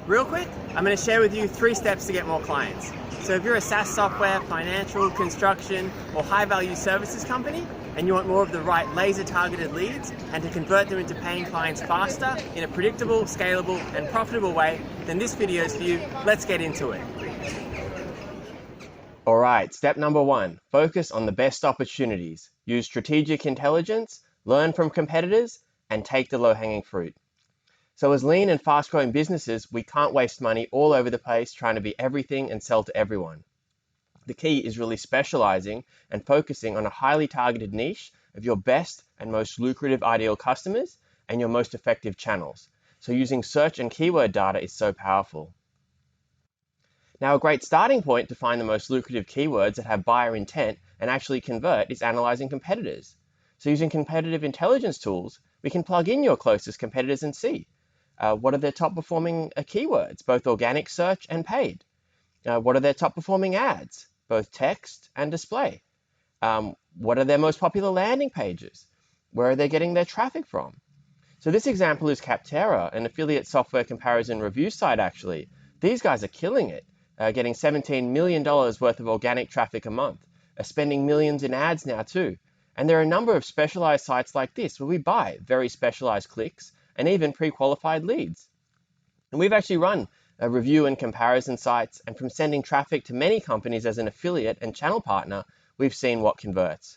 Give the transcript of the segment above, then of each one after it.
Real quick, I'm going to share with you 3 steps to get more clients. So if you're a SaaS software, financial, construction, or high-value services company, and you want more of the right laser-targeted leads and to convert them into paying clients faster in a predictable, scalable, and profitable way, then this video is for you. Let's get into it. All right, step number 1, focus on the best opportunities. Use strategic intelligence, learn from competitors, and take the low-hanging fruit. So as lean and fast-growing businesses, we can't waste money all over the place trying to be everything and sell to everyone. The key is really specializing and focusing on a highly targeted niche of your best and most lucrative ideal customers and your most effective channels. So using search and keyword data is so powerful. Now, a great starting point to find the most lucrative keywords that have buyer intent and actually convert is analyzing competitors. So using competitive intelligence tools, we can plug in your closest competitors and see what are their top performing keywords, both organic search and paid. What are their top performing ads, both text and display? What are their most popular landing pages? Where are they getting their traffic from? So this example is Capterra, an affiliate software comparison review site actually. These guys are killing it, getting $17 million worth of organic traffic a month, spending millions in ads now too. And there are a number of specialized sites like this where we buy very specialized clicks and even pre-qualified leads. And we've actually run a review and comparison sites, and from sending traffic to many companies as an affiliate and channel partner, we've seen what converts.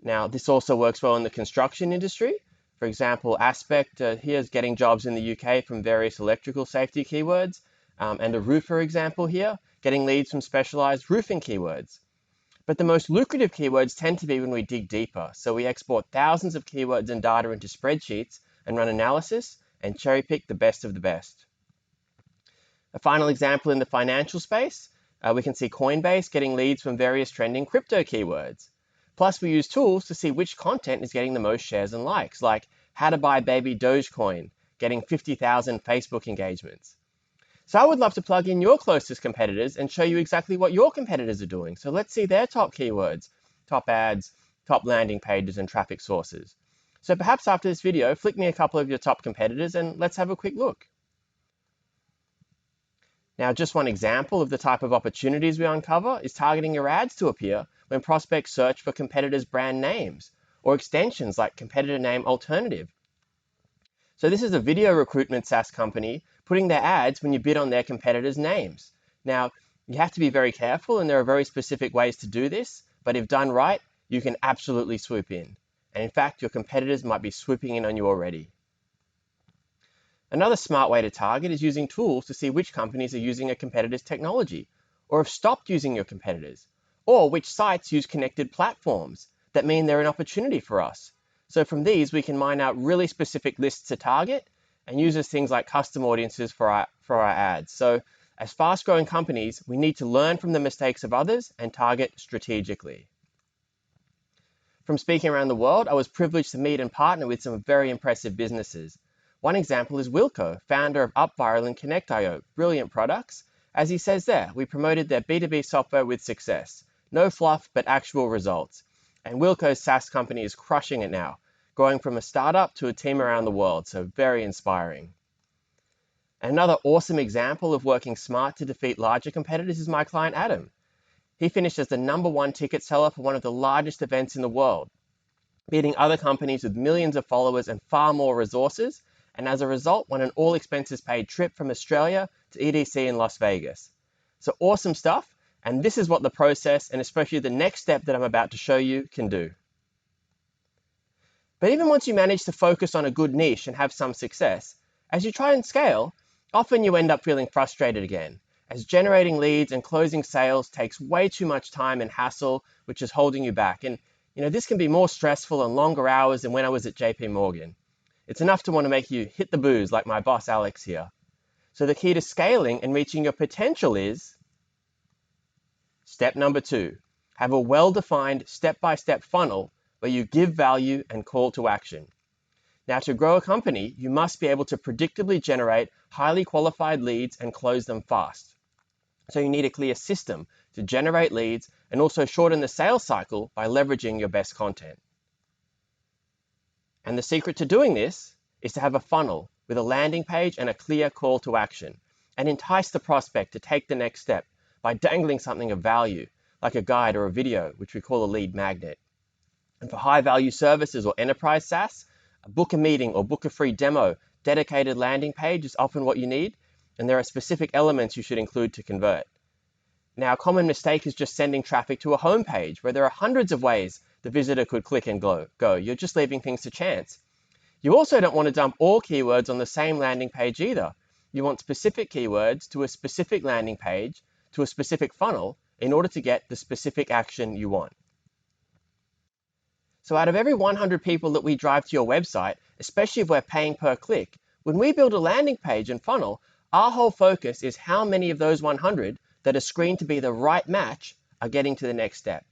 Now, this also works well in the construction industry. For example, Aspect here is getting jobs in the UK from various electrical safety keywords, and a roofer example here, getting leads from specialized roofing keywords. But the most lucrative keywords tend to be when we dig deeper. So we export thousands of keywords and data into spreadsheets and run analysis and cherry pick the best of the best. A final example in the financial space, we can see Coinbase getting leads from various trending crypto keywords. Plus we use tools to see which content is getting the most shares and likes, like how to buy baby Dogecoin, getting 50,000 Facebook engagements. So I would love to plug in your closest competitors and show you exactly what your competitors are doing. So let's see their top keywords, top ads, top landing pages, and traffic sources. So perhaps after this video, flick me a couple of your top competitors and let's have a quick look. Now, just one example of the type of opportunities we uncover is targeting your ads to appear when prospects search for competitors' brand names or extensions like competitor name alternative. So this is a video recruitment SaaS company putting their ads when you bid on their competitors' names. Now, you have to be very careful, and there are very specific ways to do this, but if done right, you can absolutely swoop in. And in fact, your competitors might be swooping in on you already. Another smart way to target is using tools to see which companies are using a competitor's technology, or have stopped using your competitors, or which sites use connected platforms that mean they're an opportunity for us. So from these, we can mine out really specific lists to target and use as things like custom audiences for our ads. So as fast-growing companies, we need to learn from the mistakes of others and target strategically. From speaking around the world, I was privileged to meet and partner with some very impressive businesses. One example is Wilco, founder of UpViral and Connect.io, brilliant products. As he says there, we promoted their B2B software with success. No fluff, but actual results. And Wilco's SaaS company is crushing it now, growing from a startup to a team around the world, so very inspiring. Another awesome example of working smart to defeat larger competitors is my client Adam. He finished as the #1 ticket seller for one of the largest events in the world, beating other companies with millions of followers and far more resources, and as a result, won an all-expenses-paid trip from Australia to EDC in Las Vegas. So awesome stuff, and this is what the process, and especially the next step that I'm about to show you, can do. But even once you manage to focus on a good niche and have some success, as you try and scale, often you end up feeling frustrated again, as generating leads and closing sales takes way too much time and hassle, which is holding you back. And this can be more stressful and longer hours than when I was at JP Morgan. It's enough to want to make you hit the booze like my boss Alex here. So the key to scaling and reaching your potential is step number 2. Have a well-defined step-by-step funnel where you give value and call to action. Now, to grow a company, you must be able to predictably generate highly qualified leads and close them fast. So you need a clear system to generate leads and also shorten the sales cycle by leveraging your best content. And the secret to doing this is to have a funnel with a landing page and a clear call to action, and entice the prospect to take the next step by dangling something of value, like a guide or a video, which we call a lead magnet. And for high-value services or enterprise SaaS, book a meeting or book a free demo, dedicated landing page is often what you need, and there are specific elements you should include to convert. Now, a common mistake is just sending traffic to a homepage where there are hundreds of ways the visitor could click and go. You're just leaving things to chance. You also don't want to dump all keywords on the same landing page either. You want specific keywords to a specific landing page, to a specific funnel, in order to get the specific action you want. So out of every 100 people that we drive to your website, especially if we're paying per click, when we build a landing page and funnel, our whole focus is how many of those 100 that are screened to be the right match are getting to the next step.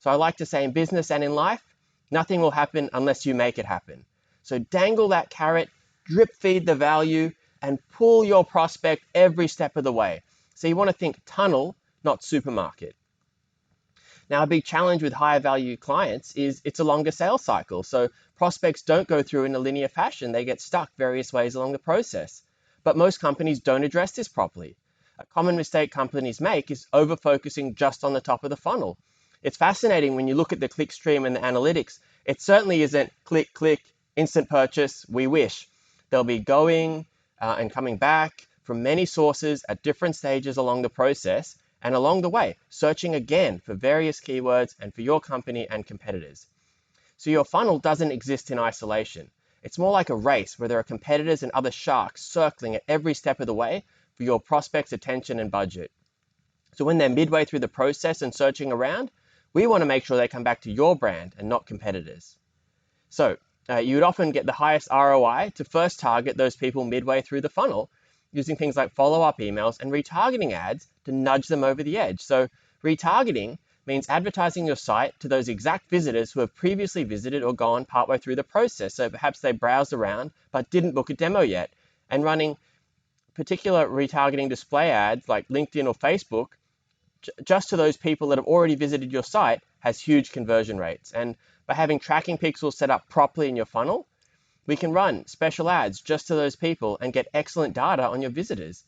So I like to say in business and in life, nothing will happen unless you make it happen. So dangle that carrot, drip feed the value, and pull your prospect every step of the way. So you want to think tunnel, not supermarket. Now, a big challenge with higher value clients is it's a longer sales cycle. So prospects don't go through in a linear fashion. They get stuck various ways along the process. But most companies don't address this properly. A common mistake companies make is over-focusing just on the top of the funnel. It's fascinating when you look at the click stream and the analytics. It certainly isn't click, click, instant purchase, we wish. They'll be going and coming back from many sources at different stages along the process, and along the way, searching again for various keywords and for your company and competitors. So your funnel doesn't exist in isolation. It's more like a race where there are competitors and other sharks circling at every step of the way for your prospects' attention and budget. So when they're midway through the process and searching around, we want to make sure they come back to your brand and not competitors. So you would often get the highest ROI to first target those people midway through the funnel, using things like follow-up emails and retargeting ads to nudge them over the edge. So retargeting means advertising your site to those exact visitors who have previously visited or gone partway through the process. So perhaps they browsed around but didn't book a demo yet, and running particular retargeting display ads like LinkedIn or Facebook just to those people that have already visited your site has huge conversion rates. And by having tracking pixels set up properly in your funnel, we can run special ads just to those people and get excellent data on your visitors.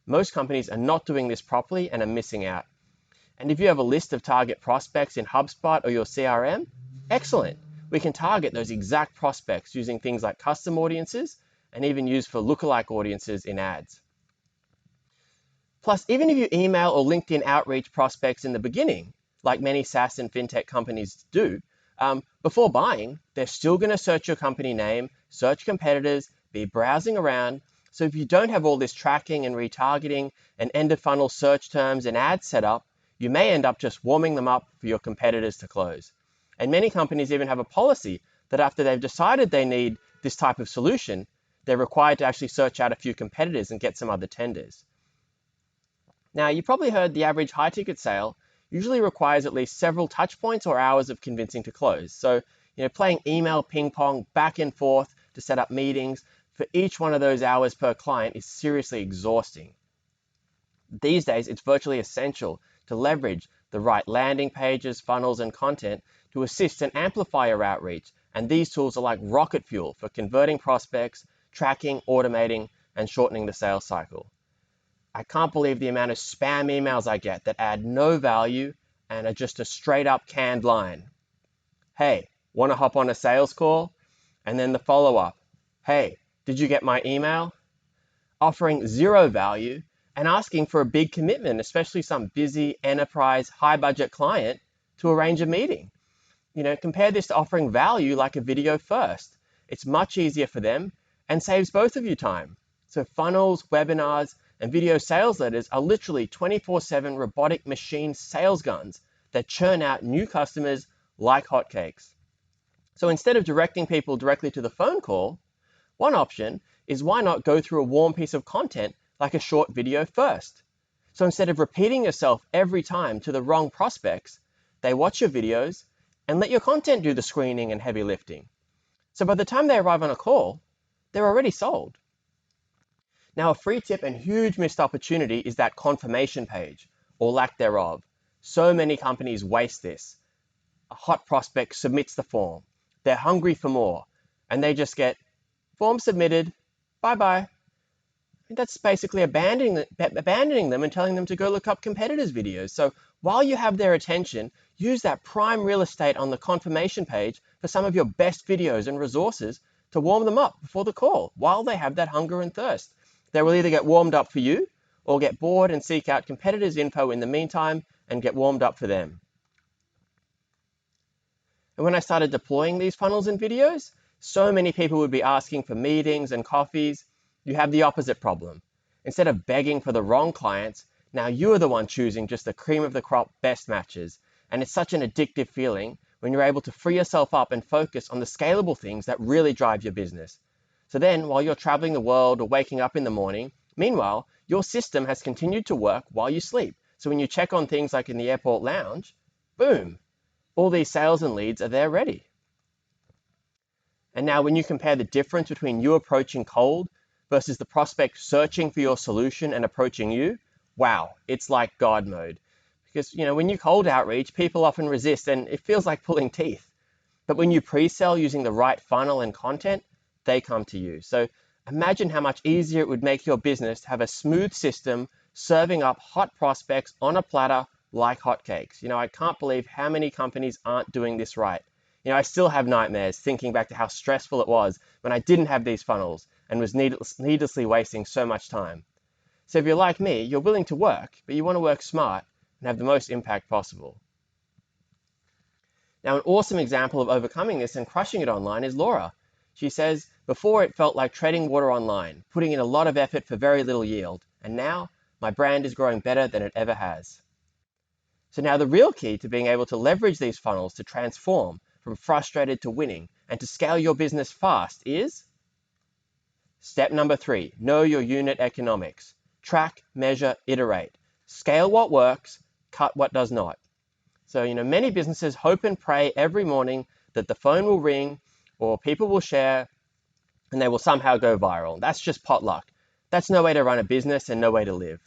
Most companies are not doing this properly and are missing out. And if you have a list of target prospects in HubSpot or your CRM, excellent. We can target those exact prospects using things like custom audiences and even use for lookalike audiences in ads. Plus, even if you email or LinkedIn outreach prospects in the beginning, like many SaaS and fintech companies do, before buying, they're still going to search your company name, search competitors, be browsing around. So if you don't have all this tracking and retargeting and end-of-funnel search terms and ads set up, you may end up just warming them up for your competitors to close. And many companies even have a policy that after they've decided they need this type of solution, they're required to actually search out a few competitors and get some other tenders. Now, you probably heard the average high-ticket sale usually requires at least several touch points or hours of convincing to close. So, playing email ping pong back and forth to set up meetings for each one of those hours per client is seriously exhausting. These days, it's virtually essential to leverage the right landing pages, funnels, and content to assist and amplify your outreach. And these tools are like rocket fuel for converting prospects, tracking, automating, and shortening the sales cycle. I can't believe the amount of spam emails I get that add no value and are just a straight up canned line. Hey, want to hop on a sales call? And then the follow-up. Hey, did you get my email? Offering zero value and asking for a big commitment, especially some busy enterprise, high budget client to arrange a meeting. Compare this to offering value like a video first. It's much easier for them and saves both of you time. So funnels, webinars, and video sales letters are literally 24/7 robotic machine sales guns that churn out new customers like hotcakes. So instead of directing people directly to the phone call, one option is why not go through a warm piece of content like a short video first. So instead of repeating yourself every time to the wrong prospects, they watch your videos and let your content do the screening and heavy lifting. So by the time they arrive on a call, they're already sold. Now, a free tip and huge missed opportunity is that confirmation page, or lack thereof. So many companies waste this. A hot prospect submits the form. They're hungry for more, and they just get form submitted, Bye-bye. That's basically abandoning them and telling them to go look up competitors' videos. So while you have their attention, use that prime real estate on the confirmation page for some of your best videos and resources to warm them up before the call while they have that hunger and thirst. They will either get warmed up for you or get bored and seek out competitors' info in the meantime and get warmed up for them. And when I started deploying these funnels and videos, so many people would be asking for meetings and coffees. You have the opposite problem. Instead of begging for the wrong clients, now you are the one choosing just the cream of the crop best matches. And it's such an addictive feeling when you're able to free yourself up and focus on the scalable things that really drive your business. So then, while you're traveling the world or waking up in the morning, meanwhile, your system has continued to work while you sleep. So when you check on things like in the airport lounge, boom, all these sales and leads are there ready. And now when you compare the difference between you approaching cold versus the prospect searching for your solution and approaching you, wow, it's like God mode. Because, when you cold outreach, people often resist and it feels like pulling teeth. But when you pre-sell using the right funnel and content, they come to you. So imagine how much easier it would make your business to have a smooth system serving up hot prospects on a platter like hotcakes. I can't believe how many companies aren't doing this right. I still have nightmares thinking back to how stressful it was when I didn't have these funnels and was needlessly wasting so much time. So if you're like me, you're willing to work, but you want to work smart and have the most impact possible. Now, an awesome example of overcoming this and crushing it online is Laura. She says, before it felt like treading water online, putting in a lot of effort for very little yield, and now my brand is growing better than it ever has. So now the real key to being able to leverage these funnels to transform from frustrated to winning and to scale your business fast is step number 3, know your unit economics. Track, measure, iterate. Scale what works, cut what does not. So, many businesses hope and pray every morning that the phone will ring or people will share and they will somehow go viral. That's just potluck. That's no way to run a business and no way to live.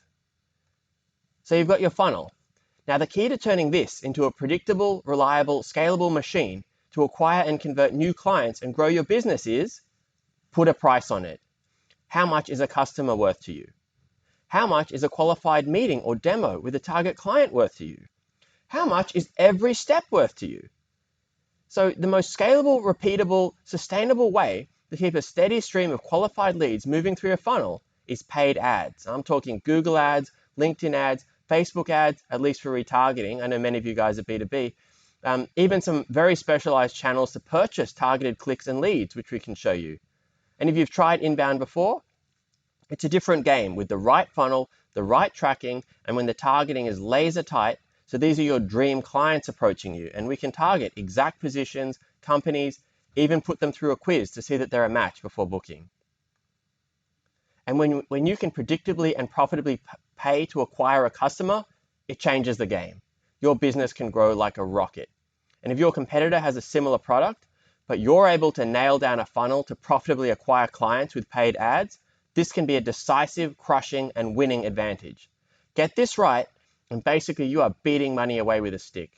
So you've got your funnel. Now, the key to turning this into a predictable, reliable, scalable machine to acquire and convert new clients and grow your business is put a price on it. How much is a customer worth to you? How much is a qualified meeting or demo with a target client worth to you? How much is every step worth to you? So the most scalable, repeatable, sustainable way to keep a steady stream of qualified leads moving through your funnel is paid ads. I'm talking Google ads, LinkedIn ads, Facebook ads, at least for retargeting. I know many of you guys are B2B. Even some very specialized channels to purchase targeted clicks and leads, which we can show you. And if you've tried inbound before, it's a different game with the right funnel, the right tracking, and when the targeting is laser tight. So these are your dream clients approaching you, and we can target exact positions, companies, even put them through a quiz to see that they're a match before booking. And when you can predictably and profitably pay to acquire a customer, it changes the game. Your business can grow like a rocket. And if your competitor has a similar product, but you're able to nail down a funnel to profitably acquire clients with paid ads, this can be a decisive, crushing, and winning advantage. Get this right, and basically you are beating money away with a stick.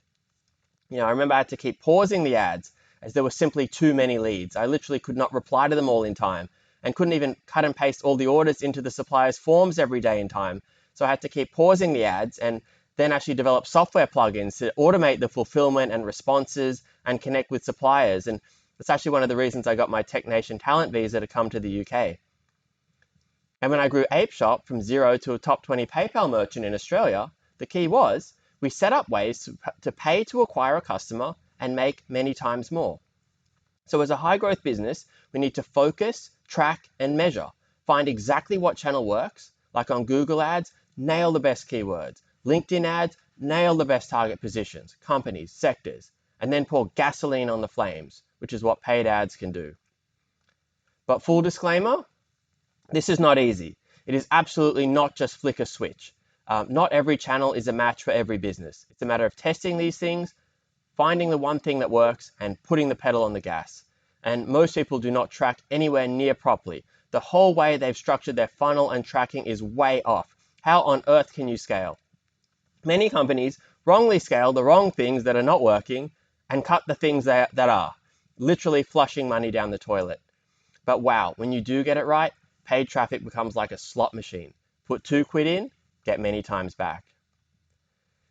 I remember I had to keep pausing the ads as there were simply too many leads. I literally could not reply to them all in time and couldn't even cut and paste all the orders into the supplier's forms every day in time. So I had to keep pausing the ads and then actually develop software plugins to automate the fulfillment and responses and connect with suppliers. And that's actually one of the reasons I got my Tech Nation talent visa to come to the UK. And when I grew ApeShop from 0 to a top 20 PayPal merchant in Australia, the key was we set up ways to pay to acquire a customer and make many times more. So as a high growth business, we need to focus, track, and measure. Find exactly what channel works, like on Google ads, nail the best keywords. LinkedIn ads, nail the best target positions, companies, sectors, and then pour gasoline on the flames, which is what paid ads can do. But full disclaimer, this is not easy. It is absolutely not just flick a switch. Not every channel is a match for every business. It's a matter of testing these things, finding the one thing that works, and putting the pedal on the gas. And most people do not track anywhere near properly. The whole way they've structured their funnel and tracking is way off. How on earth can you scale? Many companies wrongly scale the wrong things that are not working and cut the things that are, literally flushing money down the toilet. But wow, when you do get it right, paid traffic becomes like a slot machine. Put 2 quid in, get many times back.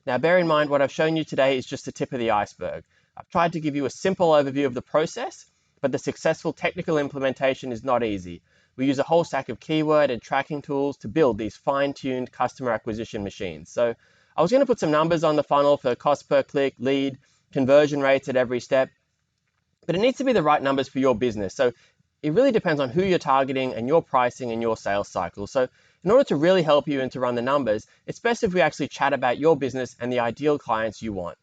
Now bear in mind what I've shown you today is just the tip of the iceberg. I've tried to give you a simple overview of the process, but the successful technical implementation is not easy. We use a whole stack of keyword and tracking tools to build these fine-tuned customer acquisition machines. So I was going to put some numbers on the funnel for cost per click, lead, conversion rates at every step, but it needs to be the right numbers for your business. So it really depends on who you're targeting and your pricing and your sales cycle. So in order to really help you and to run the numbers, it's best if we actually chat about your business and the ideal clients you want.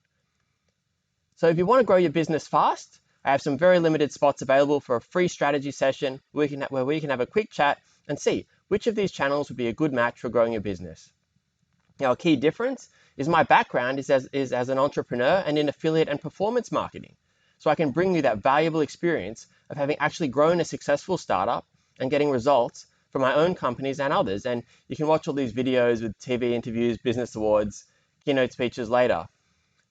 So if you want to grow your business fast, I have some very limited spots available for a free strategy session where we can have a quick chat and see which of these channels would be a good match for growing your business. Now, a key difference is my background is as an entrepreneur and in affiliate and performance marketing. So I can bring you that valuable experience of having actually grown a successful startup and getting results from my own companies and others. And you can watch all these videos with TV interviews, business awards, keynote speeches later.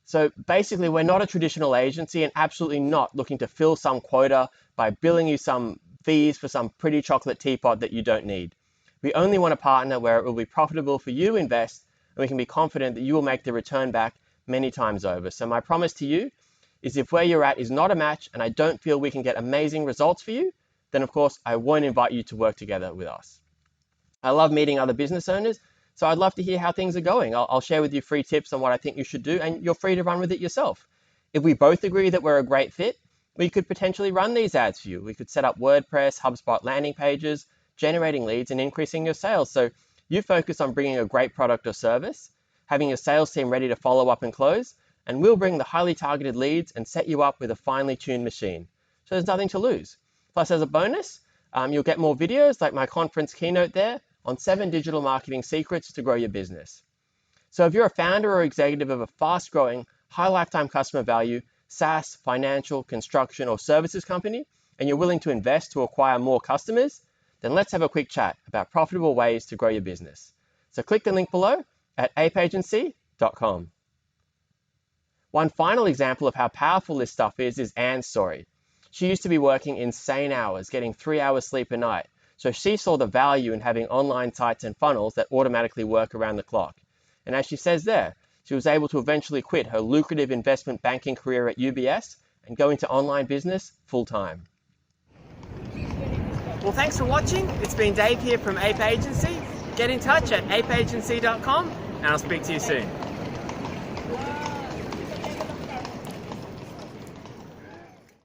So basically, we're not a traditional agency and absolutely not looking to fill some quota by billing you some fees for some pretty chocolate teapot that you don't need. We only want a partner where it will be profitable for you to invest, and we can be confident that you will make the return back many times over. So my promise to you is if where you're at is not a match and I don't feel we can get amazing results for you, then of course I won't invite you to work together with us. I love meeting other business owners, so I'd love to hear how things are going. I'll share with you free tips on what I think you should do, and you're free to run with it yourself. If we both agree that we're a great fit, we could potentially run these ads for you. We could set up WordPress, HubSpot landing pages, generating leads and increasing your sales. So you focus on bringing a great product or service, having your sales team ready to follow up and close, and we'll bring the highly targeted leads and set you up with a finely tuned machine. So there's nothing to lose. Plus, as a bonus, you'll get more videos like my conference keynote there on 7 digital marketing secrets to grow your business. So if you're a founder or executive of a fast-growing, high lifetime customer value, SaaS, financial, construction, or services company, and you're willing to invest to acquire more customers, then let's have a quick chat about profitable ways to grow your business. So click the link below at apeagency.com. One final example of how powerful this stuff is Anne's story. She used to be working insane hours, getting 3 hours sleep a night. So she saw the value in having online sites and funnels that automatically work around the clock. And as she says there, she was able to eventually quit her lucrative investment banking career at UBS and go into online business full time. Well, thanks for watching. It's been Dave here from Ape Agency. Get in touch at apeagency.com and I'll speak to you soon.